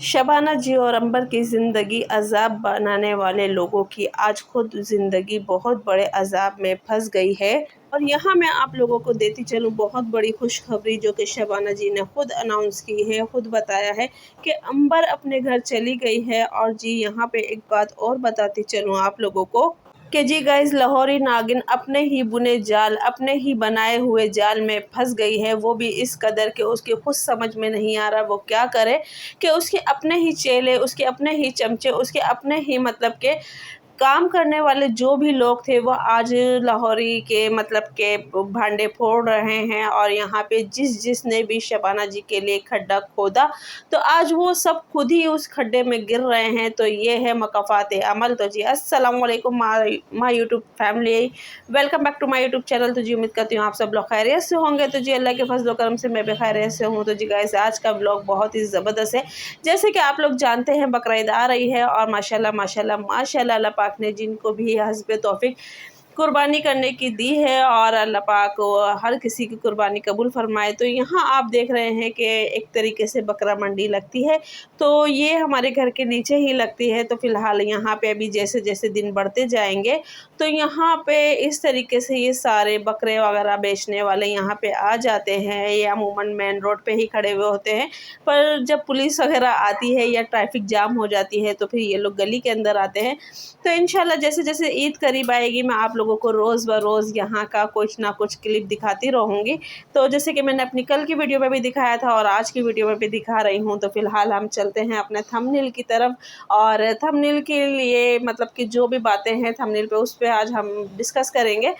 शबाना जी और अंबर की ज़िंदगी अज़ाब बनाने वाले लोगों की आज खुद ज़िंदगी बहुत बड़े अज़ाब में फंस गई है। और यहाँ मैं आप लोगों को देती चलूँ बहुत बड़ी खुशखबरी जो कि शबाना जी ने खुद अनाउंस की है, खुद बताया है कि अंबर अपने घर चली गई है। और जी यहाँ पे एक बात और बताती चलूँ आप लोगों को कि जी गाइस, लाहौरी नागिन अपने ही बुने जाल, अपने ही बनाए हुए जाल में फंस गई है। वो भी इस कदर के उसके खुद समझ में नहीं आ रहा वो क्या करे कि उसके अपने ही चेले, उसके अपने ही चमचे, उसके अपने ही मतलब के काम करने वाले जो भी लोग थे वो आज लाहौरी के मतलब के भांडे फोड़ रहे हैं। और यहाँ पे जिसने भी शबाना जी के लिए खड्डा खोदा तो आज वो सब खुद ही उस खड्डे में गिर रहे हैं। तो ये है मकाफात अमल। तो जी अस्सलाम वालेकुम my YouTube family, welcome back to my YouTube channel. तो जी उम्मीद करती हूँ आप सब लोग खैरियत से होंगे। तो जी अल्लाह के फजल करम से मैं भी खैरियत से हूँ। तो जी गाइस, आज का ब्लॉग बहुत ही ज़बरदस्त है। जैसे कि आप लोग जानते हैं बकरा ईद आ रही है और माशाल्लाह माशाल्लाह माशाल्लाह अल्लाह पाक ने जिनको भी हस्ब तौफीक कुर्बानी करने की दी है और अल्लाह पाक हर किसी की कुर्बानी कबूल फरमाए। तो यहाँ आप देख रहे हैं कि एक तरीके से बकरा मंडी लगती है, तो ये हमारे घर के नीचे ही लगती है। तो फ़िलहाल यहाँ पे अभी जैसे जैसे दिन बढ़ते जाएंगे तो यहाँ पे इस तरीके से ये सारे बकरे वगैरह बेचने वाले यहाँ पे आ जाते हैं। ये अमूमन मेन रोड पे ही खड़े हुए होते हैं, पर जब पुलिस वगैरह आती है या ट्रैफिक जाम हो जाती है तो फिर ये लोग गली के अंदर आते हैं। तो इंशाल्लाह जैसे जैसे ईद करीब आएगी मैं आप लोगों को रोज़ ब रोज़ यहाँ का कुछ ना कुछ क्लिप दिखाती रहूँगी। तो जैसे कि मैंने अपनी कल की वीडियो में भी दिखाया था और आज की वीडियो में भी दिखा रही हूँ। तो फ़िलहाल हम चलते हैं अपने थंबनेल की तरफ। और थंबनेल के लिए मतलब कि जो भी बातें हैं थंबनेल पे उस पे आज हम डिस्कस करेंगे।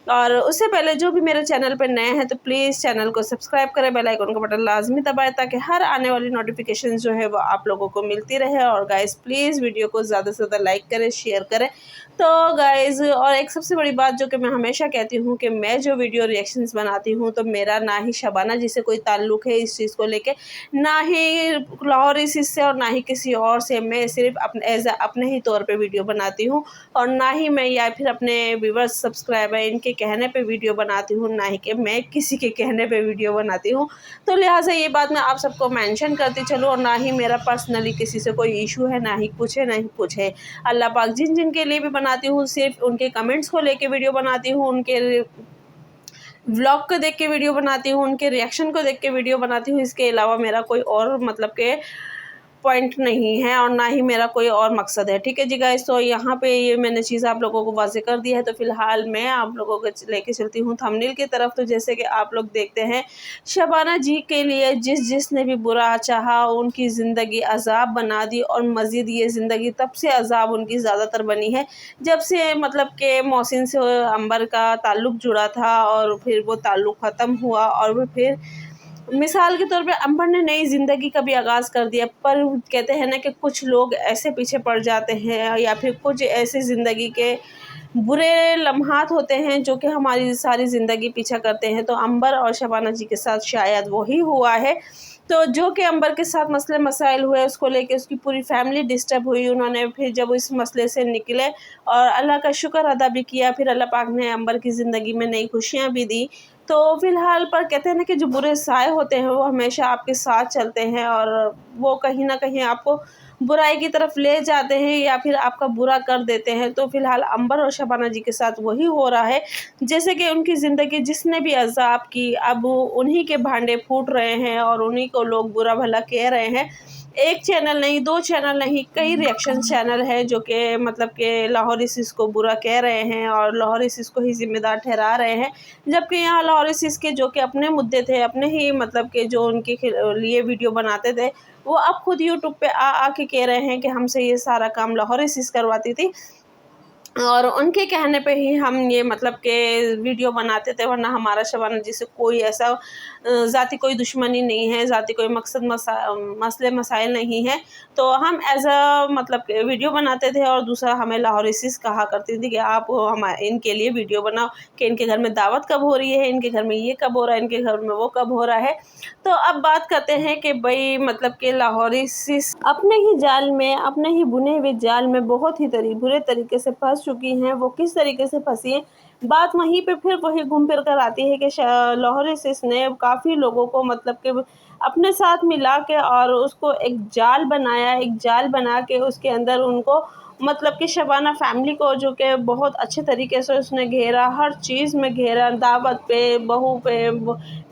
और उससे पहले जो भी मेरे चैनल पर नए हैं तो प्लीज़ चैनल को सब्सक्राइब करें, बेल आइकन का बटन लाजमी दबाएं ताकि हर आने वाली नोटिफिकेशन जो है वो आप लोगों को मिलती रहे। और गाइस प्लीज़ वीडियो को ज़्यादा से ज़्यादा लाइक करें, शेयर करें। तो गाइस, और एक सबसे बड़ी बात जो कि मैं हमेशा कहती हूँ कि मैं जो वीडियो रिएक्शंस बनाती हूँ तो मेरा ना ही शबाना जी से कोई ताल्लुक़ है इस चीज़ को लेके, ना ही लाहौरी से और ना ही किसी और से। मैं सिर्फ अपने अपने ही तौर पे वीडियो बनाती हूँ और ना ही मैं या फिर अपने व्यूअर्स सब्सक्राइबर इनके कहने पे वीडियो बनाती हूँ, ना ही कि मैं किसी के कहने पे वीडियो बनाती हूँ। तो लिहाजा ये बात मैं आप सबको मेंशन करती चलूँ। और ना ही मेरा पर्सनली किसी से कोई इशू है, ना ही कुछ है, ना ही कुछ है। अल्लाह पाक जिन जिन के लिए भी बनाती हूँ सिर्फ उनके कमेंट्स को लेके वीडियो बनाती हूँ, उनके व्लॉग को देख के वीडियो बनाती हूँ, उनके रिएक्शन को देख के वीडियो बनाती हूँ। इसके अलावा मेरा कोई और मतलब के पॉइंट नहीं है और ना ही मेरा कोई और मकसद है। ठीक है जी गाइस, तो यहाँ पे ये मैंने चीज़ आप लोगों को वाज़ेह कर दी है। तो फ़िलहाल मैं आप लोगों को लेके चलती हूँ थंबनेल की तरफ। तो जैसे कि आप लोग देखते हैं शबाना जी के लिए जिसने भी बुरा चाहा उनकी ज़िंदगी अज़ाब बना दी। और मज़ीद ये ज़िंदगी तब से अज़ाब उनकी ज़्यादातर बनी है जब से मतलब के मोहसिन से अंबर का ताल्लुक़ जुड़ा था और फिर वो ताल्लुक़ ख़त्म हुआ और वो फिर मिसाल के तौर पे अंबर ने नई ज़िंदगी का भी आगाज़ कर दिया। पर कहते हैं ना कि कुछ लोग ऐसे पीछे पड़ जाते हैं या फिर कुछ ऐसे ज़िंदगी के बुरे लम्हात होते हैं जो कि हमारी सारी ज़िंदगी पीछा करते हैं। तो अंबर और शबाना जी के साथ शायद वही हुआ है। तो जो कि अंबर के साथ मसले मसाइल हुए उसको लेके उसकी पूरी फैमिली डिस्टर्ब हुई। उन्होंने फिर जब इस मसले से निकले और अल्लाह का शुक्र अदा भी किया, फिर अल्लाह पाक ने अंबर की ज़िंदगी में नई खुशियाँ भी दी। तो फ़िलहाल पर कहते हैं ना कि जो बुरे साए होते हैं वो हमेशा आपके साथ चलते हैं और वो कहीं न कहीं आपको बुराई की तरफ ले जाते हैं या फिर आपका बुरा कर देते हैं। तो फ़िलहाल अंबर और शबाना जी के साथ वही हो रहा है। जैसे कि उनकी ज़िंदगी जिसने भी अज़ाब की अब उन्हीं के भांडे फूट रहे हैं और उन्हीं को लोग बुरा भला कह रहे हैं। एक चैनल नहीं, 2 चैनल नहीं, कई रिएक्शन चैनल हैं जो कि मतलब कि लाहौरी सिस को बुरा कह रहे हैं और लाहौरी सिस को ही ज़िम्मेदार ठहरा रहे हैं। जबकि यहाँ लाहौरी सिस के जो कि अपने मुद्दे थे, अपने ही मतलब के जो उनके लिए वीडियो बनाते थे, वो अब खुद यूट्यूब पे आ के कह रहे हैं कि हमसे ये सारा काम लाहौरी सिस करवाती थी और उनके कहने पे ही हम ये मतलब के वीडियो बनाते थे। वरना हमारा शबाना जी से कोई ऐसा ज़ाती कोई दुश्मनी नहीं है, ज़ाती कोई मकसद मसले मसाइल नहीं है। तो हम एज़ अ मतलब के वीडियो बनाते थे और दूसरा हमें लाहौरी सिस कहा करती थी कि आप हम इनके लिए वीडियो बनाओ कि इनके घर में दावत कब हो रही है, इनके घर में ये कब हो रहा है, इनके घर में वो कब हो रहा है। तो अब बात करते हैं कि भाई मतलब कि लाहौरी सिस अपने ही जाल में, अपने ही बुने हुए जाल में बहुत ही बुरे तरीके से फंस चुकी हैं। वो किस तरीके से फंसी हैं बात वहीं पे फिर वही घूम फिर कर आती है कि लाहौरी सिस ने काफ़ी लोगों को मतलब कि अपने साथ मिला के और उसको एक जाल बनाया, एक जाल बना के उसके अंदर उनको मतलब कि शबाना फैमिली को जो कि बहुत अच्छे तरीके से उसने घेरा, हर चीज़ में घेरा, दावत पे, बहू पे,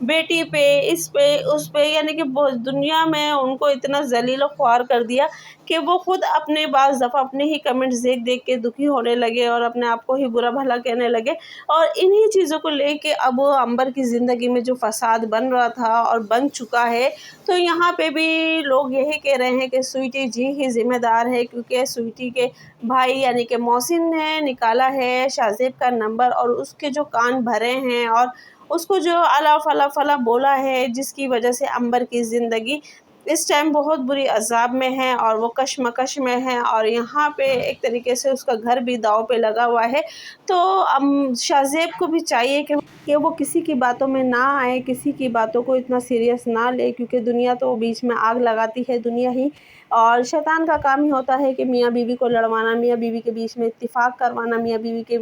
बेटी पे, इस पे, उस पे, यानी कि दुनिया में उनको इतना ज़लील और ख्वार कर दिया कि वो खुद अपने बाज़ दफ़ा अपने ही कमेंट्स देख-देख के दुखी होने लगे और अपने आप को ही बुरा भला कहने लगे। और इन्हीं चीज़ों को लेके अब वो अंबर की ज़िंदगी में जो फ़साद बन रहा था और बन चुका है, तो यहाँ पे भी लोग यही कह रहे हैं कि स्वीटी जी ही ज़िम्मेदार है, क्योंकि स्वीटी के भाई यानी कि मोहसिन ने निकाला है शाज़ेब का नंबर और उसके जो कान भरे हैं और उसको जो अला फला फला बोला है, जिसकी वजह से अंबर की ज़िंदगी इस टाइम बहुत बुरी अज़ाब में है और वो कशमकश में है और यहाँ पे एक तरीके से उसका घर भी दाँव पे लगा हुआ है। तो शाहज़ेब को भी चाहिए कि वो किसी की बातों में ना आए, किसी की बातों को इतना सीरियस ना ले, क्योंकि दुनिया तो बीच में आग लगाती है दुनिया ही, और शैतान का काम ही होता है कि मियाँ बीवी को लड़वाना, मियाँ बीवी के बीच में इत्तेफाक करवाना, मियाँ बीवी के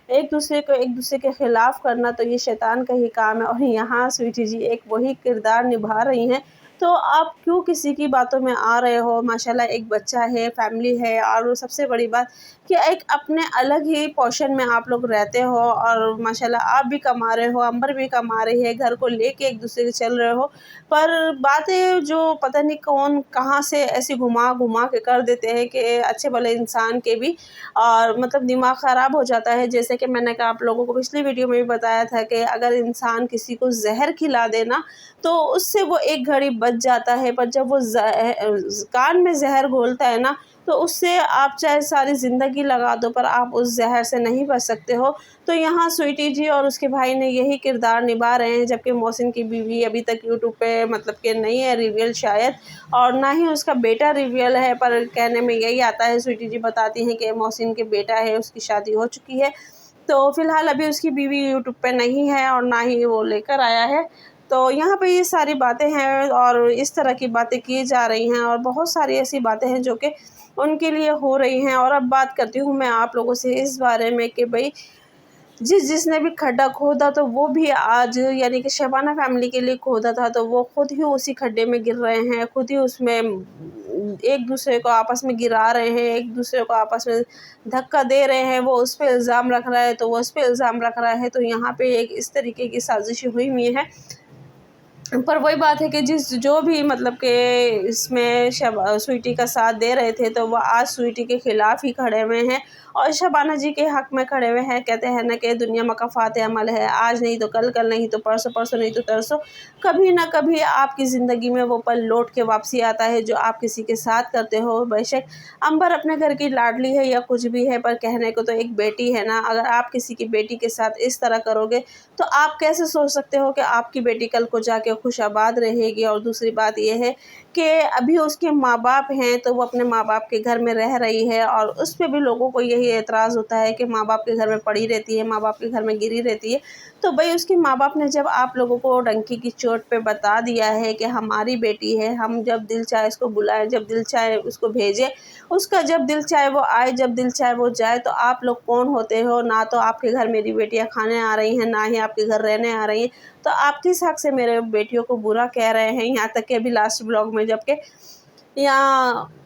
एक दूसरे के ख़िलाफ़ करना, तो ये शैतान का ही काम है। और यहाँ स्वीटी जी एक वही किरदार निभा रही हैं। तो आप क्यों किसी की बातों में आ रहे हो? माशाल्लाह एक बच्चा है, फैमिली है और सबसे बड़ी बात कि एक अपने अलग ही पोर्शन में आप लोग रहते हो और माशाल्लाह आप भी कमा रहे हो, अंबर भी कमा रही है, घर को लेके एक दूसरे के चल रहे हो। पर बातें जो पता नहीं कौन कहाँ से ऐसी घुमा-घुमा के कर देते हैं कि अच्छे भले इंसान के भी और मतलब दिमाग ख़राब हो जाता है। जैसे कि मैंने कहा आप लोगों को पिछली वीडियो में भी बताया था कि अगर इंसान किसी को ज़हर खिला दे ना, तो उससे वो एक घड़ी बच जाता है, पर जब वो कान में ज़हर घोलता है ना, तो उससे आप चाहे सारी ज़िंदगी लगा दो पर आप उस ज़हर से नहीं बच सकते हो। तो यहाँ स्वीटी जी और उसके भाई ने यही किरदार निभा रहे हैं, जबकि मोहसिन की बीवी अभी तक यूट्यूब पे मतलब कि नहीं है रिवील शायद, और ना ही उसका बेटा रिवील है, पर कहने में यही आता है, स्वीटी जी बताती हैं कि मोहसिन के बेटा है, उसकी शादी हो चुकी है। तो फ़िलहाल अभी उसकी बीवी यूट्यूब पे नहीं है और ना ही वो लेकर आया है। तो यहाँ पे ये सारी बातें हैं और इस तरह की बातें की जा रही हैं और बहुत सारी ऐसी बातें हैं जो कि उनके लिए हो रही हैं। और अब बात करती हूँ मैं आप लोगों से इस बारे में कि भई जिसने भी खड्डा खोदा तो वो भी आज यानी कि शबाना फैमिली के लिए खोदा था, तो वो खुद ही उसी खड्डे में गिर रहे हैं, खुद ही उसमें एक दूसरे को आपस में गिरा रहे हैं, एक दूसरे को आपस में धक्का दे रहे हैं। वो उस पे इल्ज़ाम रख रहा है तो वो उस पे इल्ज़ाम रख रहा है, तो यहाँ पे एक इस तरीके की साजिश हुई हुई है। पर वही बात है कि जो भी मतलब कि इसमें स्वीटी का साथ दे रहे थे, तो वो आज स्वीटी के ख़िलाफ़ ही खड़े हुए हैं और शबाना जी के हक़ में खड़े हुए हैं। कहते हैं ना कि दुनिया मकाफ़ात अमल है, आज नहीं तो कल, कल नहीं तो परसों, परसों नहीं तो तरसों। कभी ना कभी आपकी ज़िंदगी में वो पल लौट के वापसी आता है जो आप किसी के साथ करते हो। बेशक अंबर अपने घर की लाडली है या कुछ भी है, पर कहने को तो एक बेटी है ना, अगर आप किसी की बेटी के साथ इस तरह करोगे, तो आप कैसे सोच सकते हो कि आपकी बेटी कल को जाके खुशाबाद रहेगी। और दूसरी बात ये है कि अभी उसके माँ-बाप हैं, तो वो अपने माँ-बाप के घर में रह रही है और उस पे भी लोगों को यही एतराज़ होता है कि माँ-बाप के घर में पड़ी रहती है, माँ-बाप के घर में गिरी रहती है। तो भई उसके माँ-बाप ने जब आप लोगों को डंकी की चोट पे बता दिया है कि हमारी बेटी है, हम जब दिल चाहे उसको बुलाएँ, जब दिल चाहे उसको भेजें, उसका जब दिल चाहे वो आए, जब दिल चाहे वो जाए, तो आप लोग कौन होते हो? ना तो आपके घर मेरी बेटियाँ खाने आ रही हैं, ना ही आपके घर रहने आ रही हैं। तो आप किस हक़ से मेरे बेटियों को बुरा कह रहे हैं? यहाँ तक कि अभी लास्ट ब्लॉग में जबकि यहाँ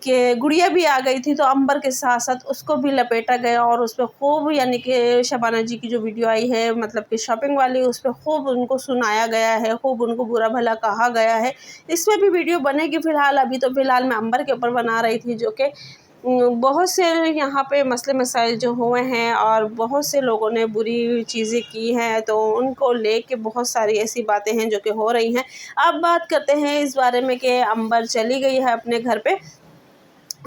कि गुड़िया भी आ गई थी, तो अंबर के साथ-साथ उसको भी लपेटा गया और उस पे खूब यानी कि शबाना जी की जो वीडियो आई है मतलब कि शॉपिंग वाली, उस पे खूब उनको सुनाया गया है, खूब उनको बुरा भला कहा गया है। इसमें भी वीडियो बनेगी फ़िलहाल, अभी तो फ़िलहाल मैं अंबर के ऊपर बना रही थी, जो कि बहुत से यहाँ पे मसले मसाइल जो हुए हैं और बहुत से लोगों ने बुरी चीज़ें की हैं, तो उनको लेके बहुत सारी ऐसी बातें हैं जो कि हो रही हैं। अब बात करते हैं इस बारे में कि अंबर चली गई है अपने घर पे।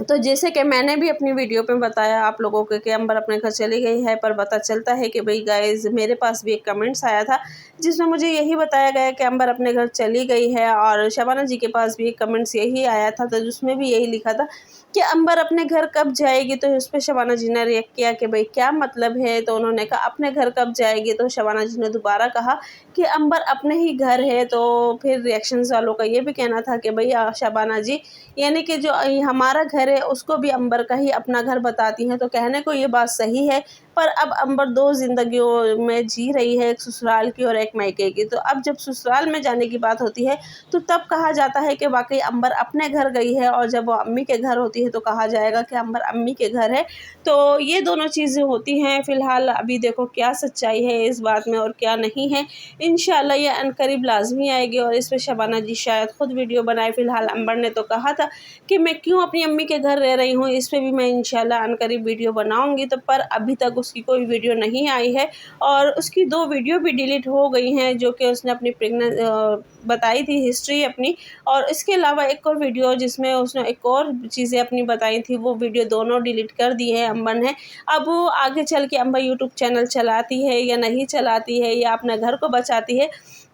तो जैसे कि मैंने भी अपनी वीडियो पे बताया आप लोगों को कि अंबर अपने घर चली गई है, पर पता चलता है कि भाई गाइज़ मेरे पास भी एक कमेंट्स आया था जिसमें मुझे यही बताया गया कि अंबर अपने घर चली गई है, और शबाना जी के पास भी एक कमेंट्स यही आया था, तो जिसमें भी यही लिखा था कि अंबर अपने घर कब जाएगी। तो उस पे शबाना जी ने रिएक्ट किया कि भाई क्या मतलब है, तो उन्होंने कहा अपने घर कब जाएगी। तो शबाना जी ने दोबारा कहा कि अंबर अपने ही घर है। तो फिर रिएक्शंस वालों का ये भी कहना था कि भाई शबाना जी यानी कि जो हमारा घर है उसको भी अंबर का ही अपना घर बताती हैं, तो कहने को ये बात सही है। पर अब अंबर 2 ज़िंदगियों में जी रही है, एक ससुराल की और एक मायके की। तो अब जब ससुराल में जाने की बात होती है तो तब कहा जाता है कि वाक़ई अंबर अपने घर गई है, और जब वो अम्मी के घर होती है तो कहा जाएगा कि अंबर अम्मी के घर है। तो ये दोनों चीज़ें होती हैं। फ़िलहाल अभी देखो क्या सच्चाई है इस बात में और क्या नहीं है। इंशाल्लाह ये अनकरीब लाज़मी आएगी और इस पे शबाना जी शायद ख़ुद वीडियो बनाए। फ़िलहाल अंबर ने तो कहा था कि मैं क्यों अपनी अम्मी के घर रह रही हूँ, इस पे भी मैं इंशाल्लाह अनकरीब वीडियो बनाऊँगी। तो पर अभी तक उसकी कोई वीडियो नहीं आई है, और उसकी 2 वीडियो भी डिलीट हो गई हैं जो कि उसने अपनी बताई थी हिस्ट्री अपनी, और इसके अलावा एक और वीडियो जिसमें उसने एक और चीज़ें अपनी बताई थी, वो वीडियो दोनों डिलीट कर दी है अंबर ने। अब वो आगे चल के अंबर यूट्यूब चैनल चलाती है या नहीं चलाती है, या अपने घर को बचाती है,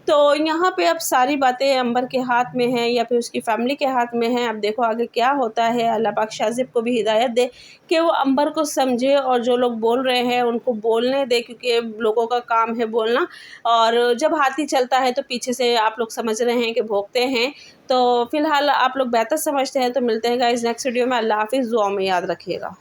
तो यहाँ पे अब सारी बातें अंबर के हाथ में हैं या फिर उसकी फ़ैमिली के हाथ में हैं। अब देखो आगे क्या होता है। अल्लाह पाक शाज़िब को भी हिदायत दे कि वो अंबर को समझे, और जो लोग बोल रहे हैं उनको बोलने दे, क्योंकि लोगों का काम है बोलना, और जब हाथी चलता है तो पीछे से आप लोग समझ रहे हैं कि भौंकते हैं। तो फ़िलहाल आप लोग बेहतर समझते हैं। तो मिलते हैं गाइज़ नेक्स्ट वीडियो में। अल्लाह हाफ़िज़, दुआ में याद रखिएगा।